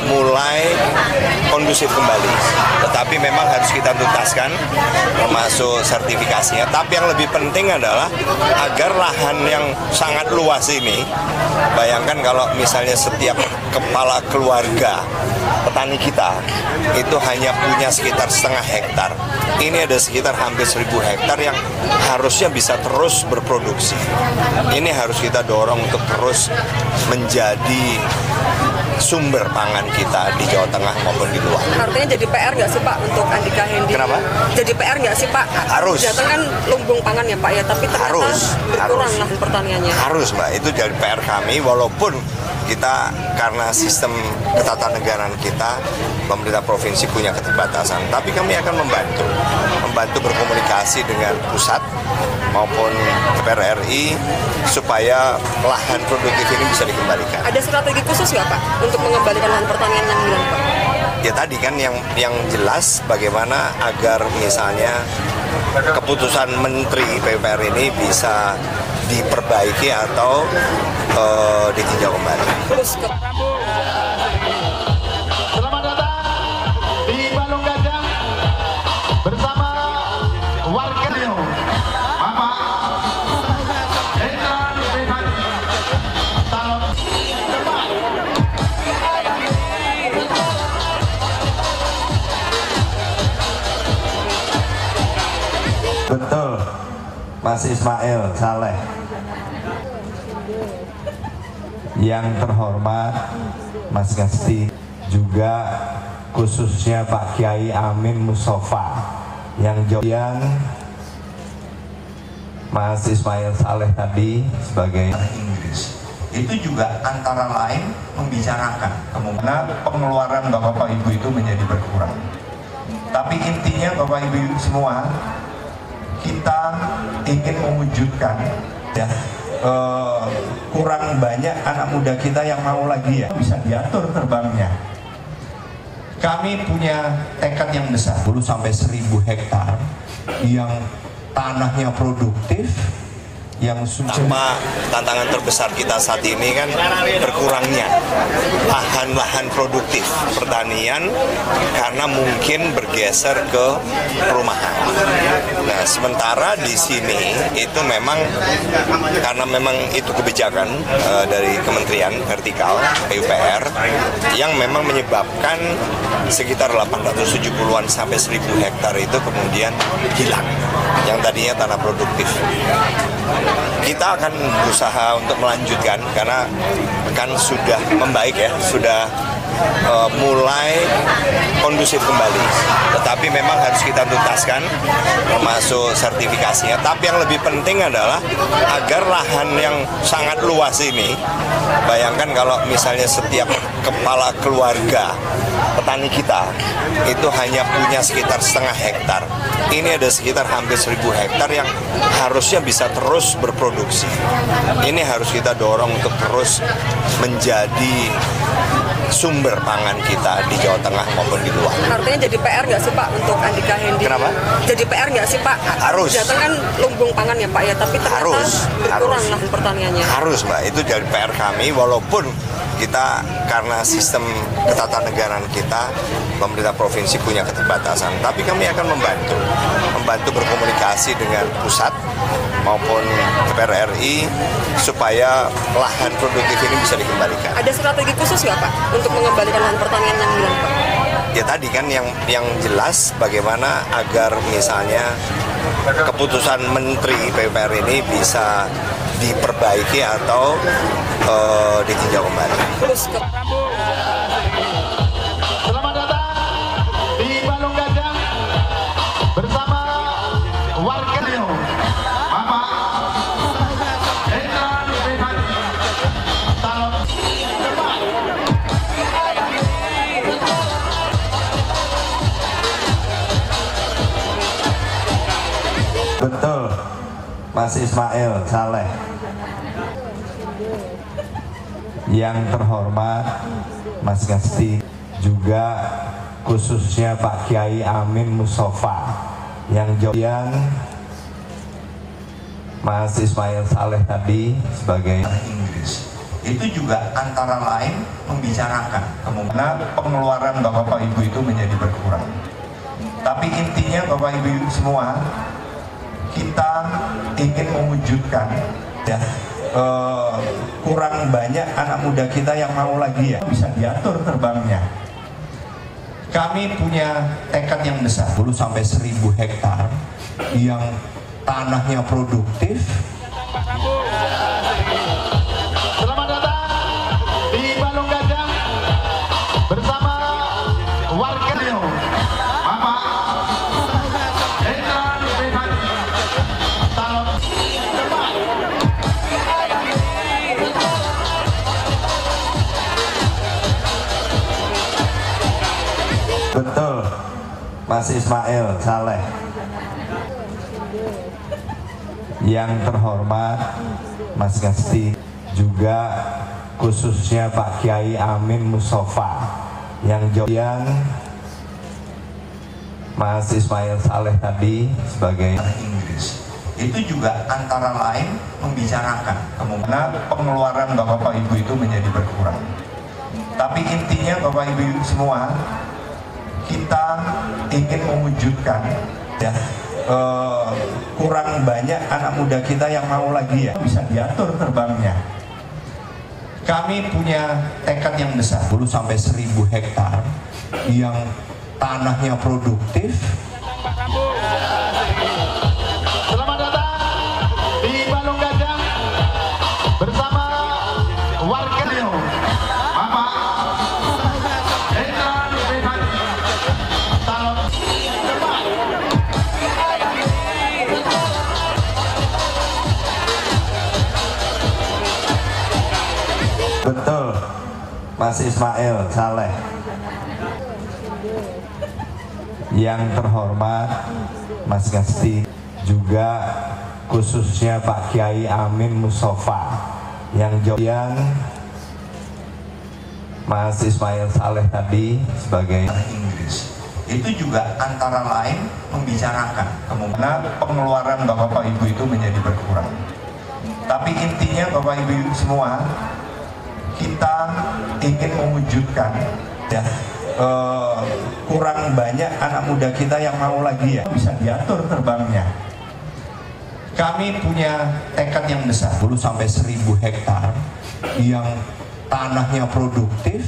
mulai kondusif kembali. Tetapi memang harus kita tuntaskan, termasuk sertifikasinya. Tapi yang lebih penting adalah agar lahan yang sangat luas ini, bayangkan kalau misalnya setiap kepala keluarga petani kita itu hanya punya sekitar setengah hektar. Ini ada sekitar hampir 1.000 hektar yang harusnya bisa terus berproduksi. Ini harus kita dorong untuk terus menjadi sumber pangan kita di Jawa Tengah maupun di luar. Artinya jadi PR nggak sih Pak untuk Andika Hendy? Kenapa? Jadi PR nggak sih Pak? Harus. Jateng kan lumbung pangan ya Pak ya, tapi ternyata berkurang lahan pertaniannya. Harus Mbak, itu jadi PR kami walaupun kita karena sistem ketatanegaraan kita, pemerintah provinsi punya keterbatasan, tapi kami akan membantu berkomunikasi dengan pusat maupun DPR RI supaya lahan produktif ini bisa dikembalikan. Ada strategi khusus nggak Pak untuk mengembalikan lahan pertanian yang hilang Pak? Ya tadi kan yang jelas bagaimana agar misalnya keputusan Menteri PUPR ini bisa diperbaiki atau ditinjau kembali. Selamat datang di Balong Gajah bersama warga Bapak Hendra Pribadi. Betul, Mas Ismail Saleh. Yang terhormat Mas Gasti, juga khususnya Pak Kiai Amin Mustafa, yang jauh Mas Ismail Saleh tadi sebagai Inggris. Itu juga antara lain membicarakan kemungkinan pengeluaran Bapak Ibu itu menjadi berkurang. Tapi intinya Bapak Ibu semua, kita ingin mewujudkan ya, kurang banyak anak muda kita yang mau lagi ya bisa diatur terbangnya. Kami punya tekad yang besar, 10 sampai 1.000 hektar yang tanahnya produktif, yang Sama tantangan terbesar kita saat ini kan berkurangnya lahan-lahan produktif pertanian karena mungkin bergeser ke perumahan. Nah, sementara di sini itu memang karena memang itu kebijakan dari Kementerian Vertikal PUPR yang memang menyebabkan sekitar 870-an sampai 1.000 hektar itu kemudian hilang yang tadinya tanah produktif. Kita akan berusaha untuk melanjutkan karena kan sudah membaik ya, sudah mulai kondusif kembali. Tetapi memang harus kita tuntaskan, termasuk sertifikasinya. Tapi yang lebih penting adalah agar lahan yang sangat luas ini, bayangkan kalau misalnya setiap kepala keluarga petani kita itu hanya punya sekitar setengah hektar. Ini ada sekitar hampir 1.000 hektar yang harusnya bisa terus berproduksi. Ini harus kita dorong untuk terus menjadi sumber pangan kita di Jawa Tengah maupun di luar. Artinya jadi PR nggak sih Pak untuk Andika Hendy? Kenapa? Jadi PR nggak sih Pak? Harus. Jateng kan lumbung pangan ya Pak ya, tapi ternyata berkurang lahan pertaniannya. Harus Mbak, itu jadi PR kami walaupun kita karena sistem ketatanegaraan kita, pemerintah provinsi punya keterbatasan, tapi kami akan membantu berkomunikasi dengan pusat maupun DPR RI supaya lahan produktif ini bisa dikembalikan. Ada strategi khusus nggak Pak untuk mengembalikan lahan pertanian yang hilang Pak? Ya tadi kan yang jelas bagaimana agar misalnya keputusan Menteri PUPR ini bisa diperbaiki atau ditinjau kembali. Selamat datang di Balong Gajah bersama warga Bapak Hendra Pribadi. betul, Mas Ismail Saleh. Yang terhormat Mas Gasti, juga khususnya Pak Kiai Amin Mustafa, yang jauh Mas Ismail Saleh tadi sebagai Inggris. itu juga antara lain membicarakan kemungkinan pengeluaran Bapak Ibu itu menjadi berkurang. Tapi intinya Bapak Ibu semua, kita ingin mewujudkan ya, kurang banyak anak muda kita yang mau lagi ya bisa diatur terbangnya. Kami punya tekad yang besar, 10 sampai 1000 hektar yang tanahnya produktif. Selamat datang di Balong Gajah bersama warga Riau. Bapak Hendran Pribadi. Betul, Mas Ismail Saleh. Yang terhormat Mas Gasti, juga khususnya Pak Kiai Amin Mustafa, yang Mas Ismail Saleh tadi sebagai Inggris itu juga antara lain membicarakan kemungkinan pengeluaran Bapak Ibu itu menjadi berkurang. Tapi intinya Bapak Ibu semua, kita ingin mewujudkan ya, kurang banyak anak muda kita yang mau lagi ya bisa diatur terbangnya. Kami punya tekad yang besar, 10 sampai 1000 hektar yang tanahnya produktif. Selamat datang di Balong Gajah bersama warga Riau. Bapak Hendran Pribadi. betul, Mas Ismail Saleh. Yang terhormat Mas Gasti, juga khususnya Pak Kiai Amin Mustafa, yang Mas Ismail Saleh tadi sebagai Inggris itu juga antara lain membicarakan kemungkinan pengeluaran Bapak Ibu itu menjadi berkurang. Tapi intinya Bapak Ibu semua, kita ingin mewujudkan ya, kurang banyak anak muda kita yang mau lagi ya bisa diatur terbangnya. Kami punya tekad yang besar, 10 sampai 1000 hektar yang tanahnya produktif.